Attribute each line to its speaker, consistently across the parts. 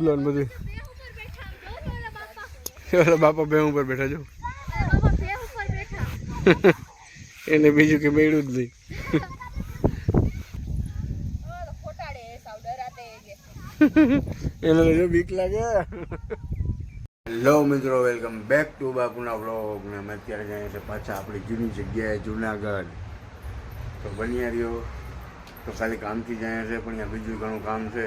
Speaker 1: રૂબલો ને બધું. બાપા બે ઉપર બેઠા જો. એને બીજું કે મેળ્યું જ નહીં. એને જો બીક લાગે. હેલો મિત્રો, વેલકમ બેક ટુ બાપુના વ્લોગ. ને અમે અત્યારે જઈએ છીએ પાછા આપણી જૂની જગ્યાએ જુનાગઢ. તો બન્યા રહ્યો. તો ખાલી કામથી જાય છે, પણ ત્યાં બીજું ઘણું કામ છે.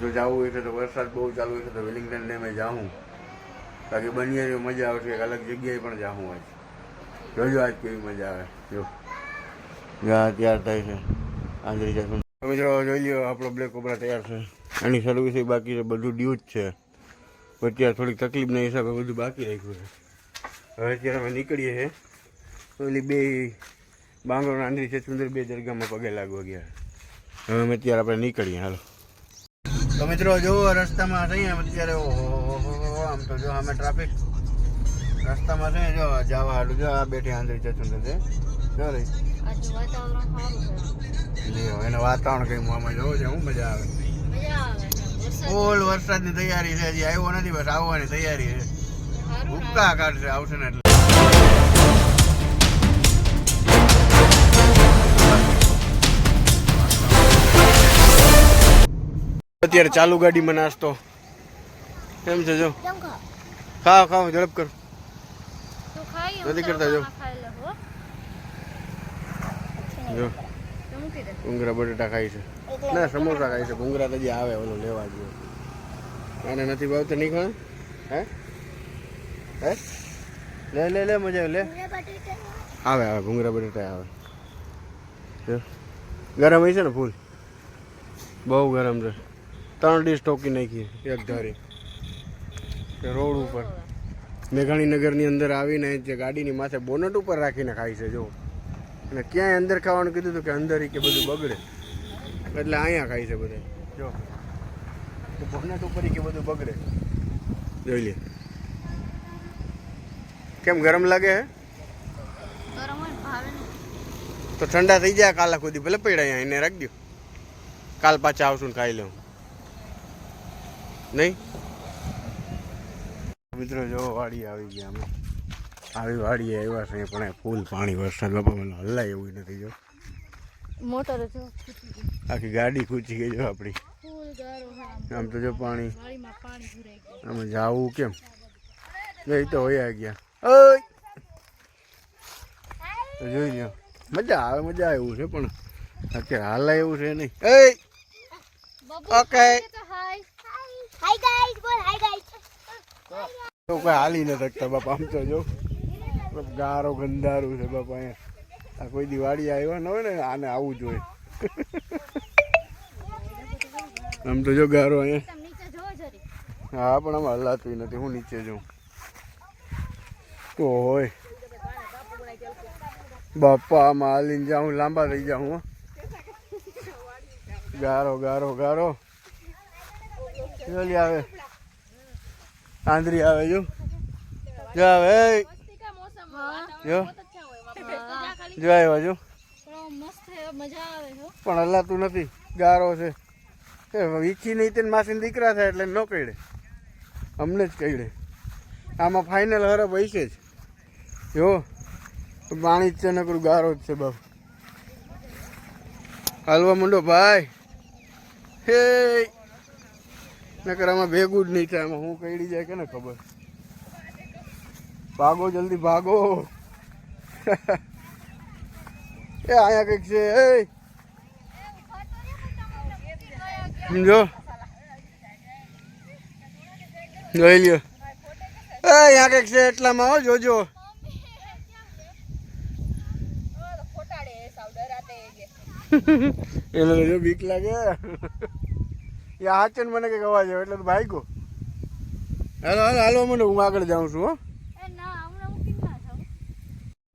Speaker 1: જો જવું હોય છે તો વરસાદ બહુ ચાલુ છે તો વેલિંગ્ટન ડેમે જાઉં. બાકી બન્યા રહ્યો મજા આવશે. એક અલગ જગ્યાએ પણ જાઉં હોય. જોજો આજ કેવી મજા આવે. જો જ્યાં તૈયાર થાય છે આંધળી જશું. મિત્રો જોઈ લ્યો, આપણો બ્લેક કોબરા તૈયાર છે. એની સર્વિસ બાકી છે, બધું ડ્યુ જ છે. અત્યારે થોડીક તકલીફના હિસાબે બધું બાકી રાખ્યું છે. હવે અત્યારે અમે નીકળીએ છીએ. ઓલી બે બાંગરો આંધળી છે સુંદર બે દરગાહમાં પગે લાગવા ગયા. હવે અમે અત્યારે આપણે નીકળીએ. હાલો તો મિત્રો જો રસ્તામાં થઈએ અત્યારે. આમ તો જો અમે ટ્રાફિક રસ્તામાં છે. જો જવા હાલું જો આ બેઠી આંધળી છે સુંદર છે. જો રહી એને વાતાવરણ કઈ મોમાં જોવું છે. શું મજા આવે. ફૂલ વરસાદની તૈયારી છે. હજી આવ્યો નથી, બસ આવવાની તૈયારી છે. ભૂક્કા કાઢશે, આવશે ને એટલે. અત્યારે ચાલુ ગાડીમાં નાસ્તો કેમ છે? જો ખાઓ ખાઓ, ઝડપ કરો. નથી કરતા. જો જો ભૂંગરા બટેટા ખાય છે. ના સમોસા ખાય છે. ભૂંગરા તો જે આવે ઓલો લેવા જોઈએ. એને નથી ભાવતો નહીં ખાય. હે હે લે લે લે મજા આવે. લે આવે આવે ભૂંગરા બટેટા આવે. ગરમ હોય છે ને ફૂલ, બહુ ગરમ છે. 3 ડીશ ટોકી નાખી એક ધારી રોડ ઉપર. મેઘાણીનગરની અંદર આવીને જે ગાડીની માથે બોનટ ઉપર રાખીને ખાય છે. જો અને ક્યાંય અંદર ખાવાનું કીધું હતું કે અંદર કે બધું બગડે, એટલે અહીંયા ખાય છે બધા. જો બોનટ ઉપર કે બધું બગડે. જોઈ લે કેમ ગરમ લાગે હે. તો ઠંડા થઈ જાય કાલા ખુદી ભલે પડ્યા અહીંયા. એને રાખજો, કાલ પાછા આવશું ને ખાઈ લઉં. નહીં મિત્રો જો વાડી આવી ગયા. અમે આવી વાડીએ આવ્યા છે પણ ફૂલ પાણી. વરસાદ બાપા મને હલાય એવું નથી. જો મોટર આખી ગાડી ખૂચી ગઈ. જો આપણી આમ તો જો પાણી આમાં જાવું કેમ. એ તો હોય ગયા. જોઈ લો મજા આવે, મજા આવે એવું છે. પણ અત્યારે હાલાય એવું છે નહીં. ઓકે તો કોઈ હાલી ન શકતા બાપા. આમ તો જો ગારો ગંધારું છે બાપા. અહીંયા આ કોઈ દિવાળી આવ્યા ન હોય ને આને આવવું જોઈએ. આમ તો જો ગારો અહીંયા. હા પણ આમાં હલાતું નથી. હું નીચે જાઉં તો હોય બાપા. આમાં હાલીને જાઉં લાંબા થઈ જાઉં. ગારો ગારો ગારો જલ્દી આવે. આંધળી આવે. જો જો આવે. જો જો આવ્યા. જો પણ હલાતું નથી. ગારો છે. વીખી નહીં તેને માસીને દીકરા થાય એટલે ન કહીડે. અમને જ કહીડે. આમાં ફાઇનલ હરફ હોય છે જ. જો પાણી જ છે, નકરું ગારો જ છે બાપ. હાલવા માંડો ભાઈ. હે નકર આમાં ભેગું જ નહીં થાય. આમાં હું કઈડી જાય કે ને ખબર. ભાગો જલ્દી ભાગો. એ અહીંયા કંઈક છે. જો જોઈ લ્યો. અહીંયા કંઈક છે એટલામાં. હો જોજો. એને જો બીક લાગે. હાચન મને કઈક અવાજ આવે એટલે તો ભાઈ ગો. હાલો હાલો હાલો મને હું આગળ જાઉં છું. હો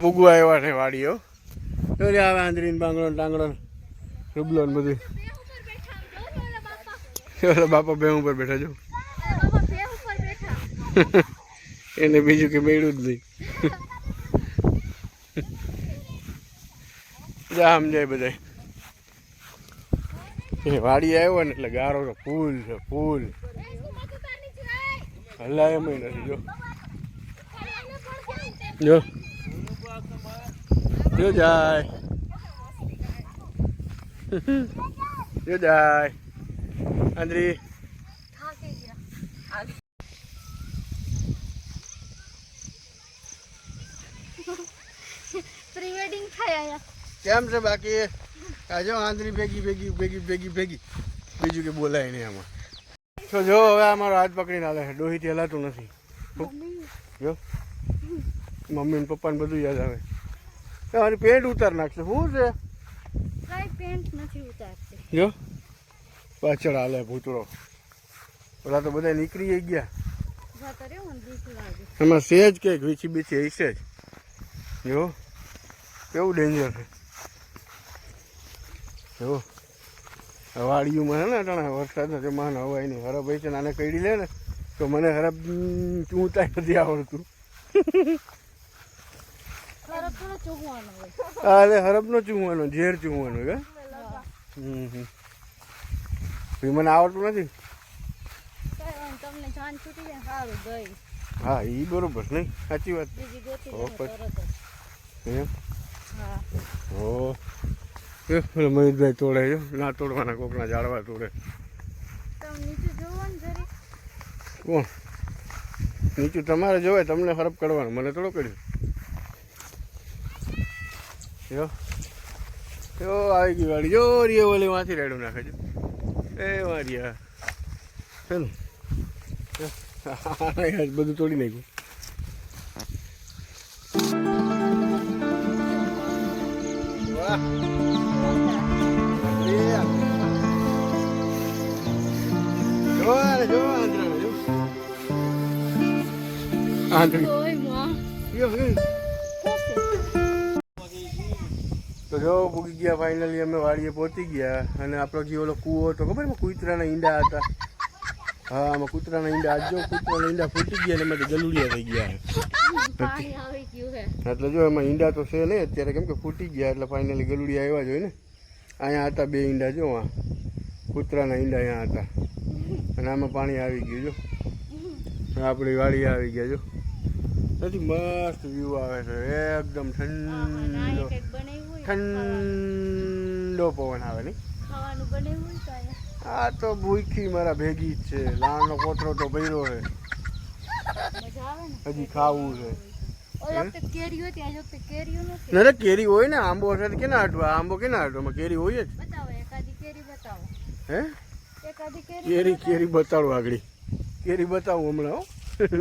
Speaker 1: ભૂગવા આવ્યા છે વાડીઓ. આવે આંધળી બાંગડો ટાંગડો રૂબલો ને બધું. બાપા બે ઉપર બેઠા જો. એને બીજું કે મેળ્યું જ નહીં. જા સમજાય બધા. વાડી આવ્યો ને એટલે ગારો તો ફૂલ છે ફૂલ. હલાય એમ નથી જો જો જો જાય જો જાય આંદ્રી
Speaker 2: પ્રી વેડિંગ થાય આયા
Speaker 1: કેમ છે બાકી આ જો આંદ્રી ભેગી ભેગી ભેગી ભેગી ભેગી બીજું કે બોલાય નહીં આમાં તો જો હવે અમારો હાથ પકડીને હાલે છે ડોહીથી હલાતું નથી જો મમ્મી ને પપ્પાને બધું યાદ આવે મારી પેન્ટ ઉતાર નાખશે શું છે
Speaker 2: કઈ પેન્ટ નથી ઉતારતી
Speaker 1: જો પાછળ હાલે ભૂતળો પેલા તો બધા નીકળી ગયા
Speaker 2: જાતો રે મને બીક લાગે
Speaker 1: એમાં સેજ કંઈક વીછી બીછી હશે જ જો કેવું ડેન્જર છે જો વાડીઓમાં હે ને અટાણા વરસાદના જમાના હવાય નહીં હરબ હોય છે નાને કઈડી લે ને તો મને હરબ ચૂંટાઈ નથી આવડતું
Speaker 2: ખરાબ થોડો ચૂહવાનો હોય
Speaker 1: અરે હરબનો ચૂહવાનો ઝેર ચૂહવાનો કે મને આવડતું નથી
Speaker 2: તમને જાન છૂટી જાય સારું ગઈ
Speaker 1: હા એ બરોબર નહીં સાચી વાત
Speaker 2: બીજી ગોતી
Speaker 1: હો,
Speaker 2: લે તરત જ
Speaker 1: એમ
Speaker 2: હા
Speaker 1: ઓ પેલો મહેશભાઈ તોડે જો ના તોડવાના કોકના ઝાડવા તોડે
Speaker 2: તમે નીચે જોવો ને જરી
Speaker 1: કોણ નીચું તમારે જોવે તમને હરપ કરવાનું મને થોડો કર્યું જો જો આવી ગઈ વાળી જો રે ઓલી માંથી રેડું નાખે છે એ મારી ચાલો બધું તોડી નાખ્યું વાહ જો આંતરા જો આંતરી
Speaker 2: ઓય માં
Speaker 1: તો જો પૂગી ગયા ફાઇનલી અમે વાડીએ પહોંચી ગયા અને આપણો જે ઓલો કૂવો હતો ખબર એમાં કૂતરાના ઈંડા હતા હા આમાં કૂતરાના ઈંડા આજ જો કૂતરાના ઈંડા ફૂટી ગયા ને એમાંથી ગલુડિયા થઈ ગયા
Speaker 2: પાણી આવી ગયું હે
Speaker 1: એટલે જો એમાં ઈંડા તો છે નહીં અત્યારે કેમ કે ફૂટી ગયા એટલે ફાઇનલી ગલુડિયા આવ્યા જ હોય ને અહીંયા હતા બે ઈંડા જો આ કૂતરાના ઈંડા અહીંયા હતા અને આમાં પાણી આવી ગયું જો આપણી વાડી આવી ગયા જો નથી મસ્ત વ્યૂ આવે છે એકદમ ઠંડો ઠંડો પવન આવે નહીં
Speaker 2: ખાવાનું બનાવ્યું હોય કાંઈ
Speaker 1: આ તો ભૂખી મારા ભેગી જ છે લાણનો કોતરો તો ભર્યો છે
Speaker 2: મજા આવે ને
Speaker 1: હજી ખાવું છે
Speaker 2: ઓલા વખતે કેરી હતી આ વખતે કેરીઓ નથી
Speaker 1: ના કેરી હોય ને આંબો છે કેના હાટવા આંબો કેના હાટવામાં કેરી હોય જ
Speaker 2: બતાવો એકાદી કેરી બતાવો
Speaker 1: હે
Speaker 2: એકાદી
Speaker 1: કેરી કેરી બતાડો આગળ કેરી બતાવું હમણાં હો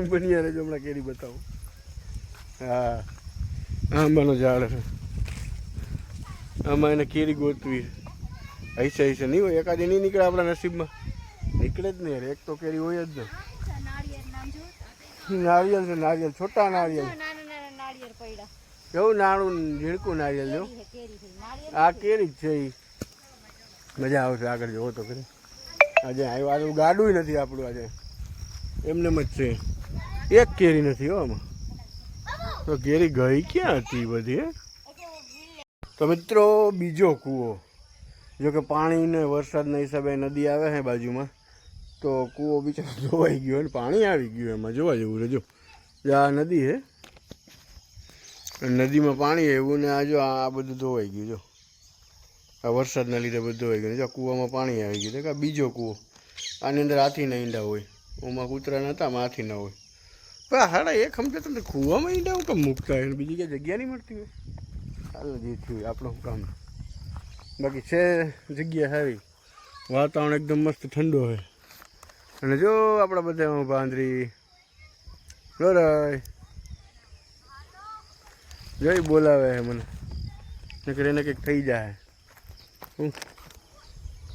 Speaker 1: બન્યા રહેજો હમણાં કેરી બતાવું હા આંબાનો ઝાડ છે આમાં એને કેરી ગોતવી હૈસે હૈસે નહીં હોય એકાદી નહીં નીકળે આપણા નસીબમાં નીકળે જ નહીં એક તો કેરી હોય જ ને
Speaker 2: નાળિયેર નામ જો
Speaker 1: નારિયેલ છે નારિયેલ છોટા નારિયેલ
Speaker 2: નાના નાના નાળિયેર પડ્યા
Speaker 1: કેવું નાનું ઝીણકું નારિયેલ જો
Speaker 2: કેરી છે નાળિયેર
Speaker 1: આ કેરી જ છે એ મજા આવશે આગળ જોવો તો કરી આજે આવ્યું ગાડું નથી આપણું આજે એમને જ છે એક કેરી નથી હો આમાં તો કેરી ગઈ ક્યાં હતી બધી તો મિત્રો બીજો કૂવો જો કે પાણીને વરસાદના હિસાબે નદી આવે છે બાજુમાં તો કૂવો બિચારો ધોવાઈ ગયો અને પાણી આવી ગયું એમાં જોવા જેવું રહેજો આ નદી છે નદીમાં પાણી એવું ને આ જો આ બધું ધોવાઈ ગયું જો આ વરસાદના લીધે બધું ધોવાઈ ગયું જો કૂવામાં પાણી આવી ગયું કે બીજો કૂવો આની અંદર હાથીના ઈંડા હોય ઓમાં કૂતરા નહોતા આમાં હાથી ના હોય પણ હાડા એ સમજે તમને કૂવામાં ઈંડા હું કેમ મૂકતા હોય બીજી ક્યાં જગ્યા નહીં મળતી હોય હાલ જે થયું આપણું કામ બાકી છે જગ્યા સારી વાતાવરણ એકદમ મસ્ત ઠંડો હોય અને જો આપણા બધા બાંદરી રોરાય જોઈ બોલાવે છે મને નકર એને કંઈક થઈ જાય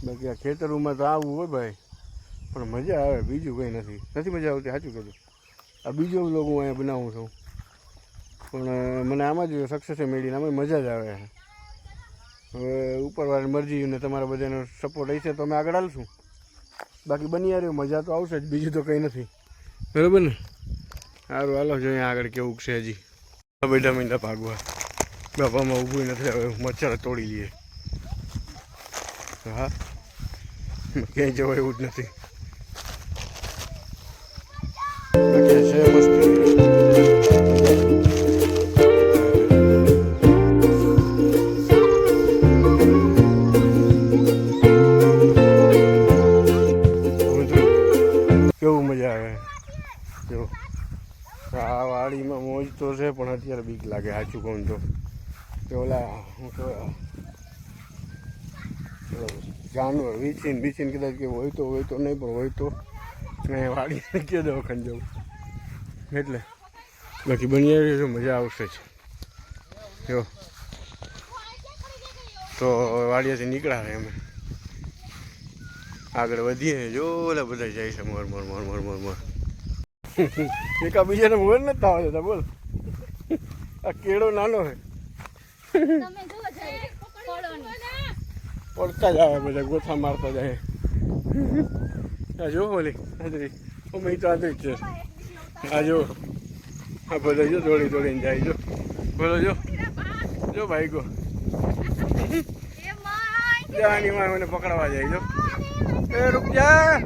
Speaker 1: બાકી આ ખેતરોમાં તો આવવું હોય ભાઈ પણ મજા આવે બીજું કંઈ નથી મજા આવતી સાચું કહેજો આ બીજો વ્લોગ હું અહીંયા બનાવું છું પણ મને આમાં જ સક્સેસ મેળવીને આમાં મજા જ આવે છે હવે ઉપરવાળાની મરજી અને તમારા બધાનો સપોર્ટ હશે તો અમે આગળ હાલશું બાકી બની રહ્યું મજા તો આવશે જ બીજું તો કંઈ નથી બરાબર ને સારું હાલો જોઈએ આગળ કેવું છે હજી બેઠા મહિના ભાગવા બાપામાં ઊભું નથી હવે મચ્છર તોડી લઈએ હા ક્યાંય જવાય એવું જ નથી વાડીમાં મોજ તો છે પણ અત્યારે બીક લાગે સાચું કહું તો કે ઓલા શું કહેવાય જાનવર વીછીને કદાચ કે હોય તો નહીં પણ હોય તો મેં વાડી કે દવાખાને જવું એટલે બાકી બની આવી તો મજા આવશે જ જો તો વાડીયાથી નીકળ્યા અમે આગળ વધીએ જો ઓલા બધા જાય છે મોર એકા બીજાને મોર નથી આવવા દેતા બોલ આ કેળો નાનો છે
Speaker 2: તમે જુઓ જઈ
Speaker 1: પડતા જ આવે બધા ગોથા મારતા જાય આ જો ઓલી આંતરી અમે તો આંતરી જ છે આ જો આ બધા જો દોડીને જાય જો બોલો જો ભાઈ ગો જાની માં મને પકડવા જાય જો એ રૂક જા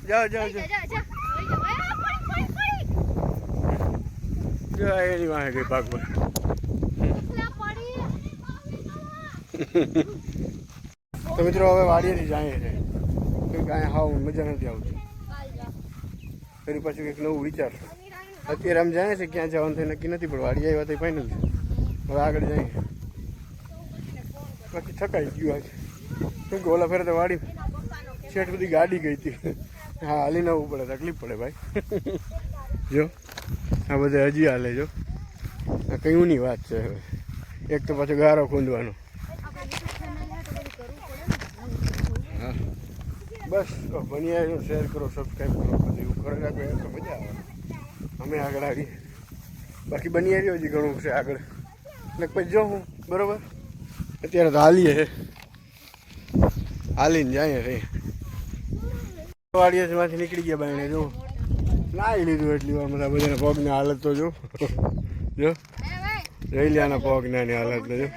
Speaker 1: જાઓ જો એની વાંહે ગઈ ભાગવા તો મિત્રો હવે વાડીએથી જાય છે કંઈક અહીંયા હાવ મજા નથી આવતી ફરી પાછું કંઈક નવું વિચારશું અત્યારે આમ જાય છે ક્યાં જવાનું થાય નક્કી નથી પણ વાડી આવ્યા તો ફાઇનલ છે હવે આગળ જાય બાકી થકાઈ ગયું આજે કેમ કે ઓલા ફેરે તો વાડી શેઠ બધી ગાડી ગઈ હતી હા હાલીને આવવું પડે તકલીફ પડે ભાઈ જો આ બધા હજી હાલે જો આ કયુંની વાત છે હવે એક તો પાછો ગારો ખૂંદવાનો હા બસ બની આવ્યો શેર કરો સબસ્ક્રાઈબ કરો બધું એવું કરે રાખો તો મજા આવે અમે આગળ આવીએ બાકી બની આવ્યો હજી ઘણું છે આગળ એટલે પછી જો હું બરાબર અત્યારે તો હાલીએ હાલીને જાય રે વાડીએમાંથી નીકળી ગયા બાઈને જો નાહી લીધું એટલી વાર બધા બધાને પગની હાલત તો જો રેલિયાના પગનાની હાલત જો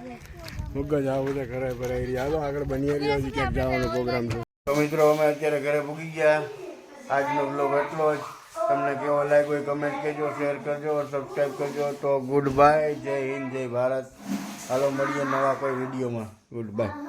Speaker 1: મગજ આ બધા ઘરે ભરાઈ રહ્યા હાલો આગળ બની રહ્યો હજી ક્યાંક જવાનો પ્રોગ્રામ છે તો મિત્રો અમે અત્યારે ઘરે પૂગી ગયા આજનો બ્લોગ એટલો જ તમને કેવો લાગ્યો હોય કમેન્ટ કરજો શેર કરજો સબસ્ક્રાઈબ કરજો તો ગુડ બાય જય હિન્દ જય ભારત હાલો મળીએ નવા કોઈ વિડીયોમાં ગુડ બાય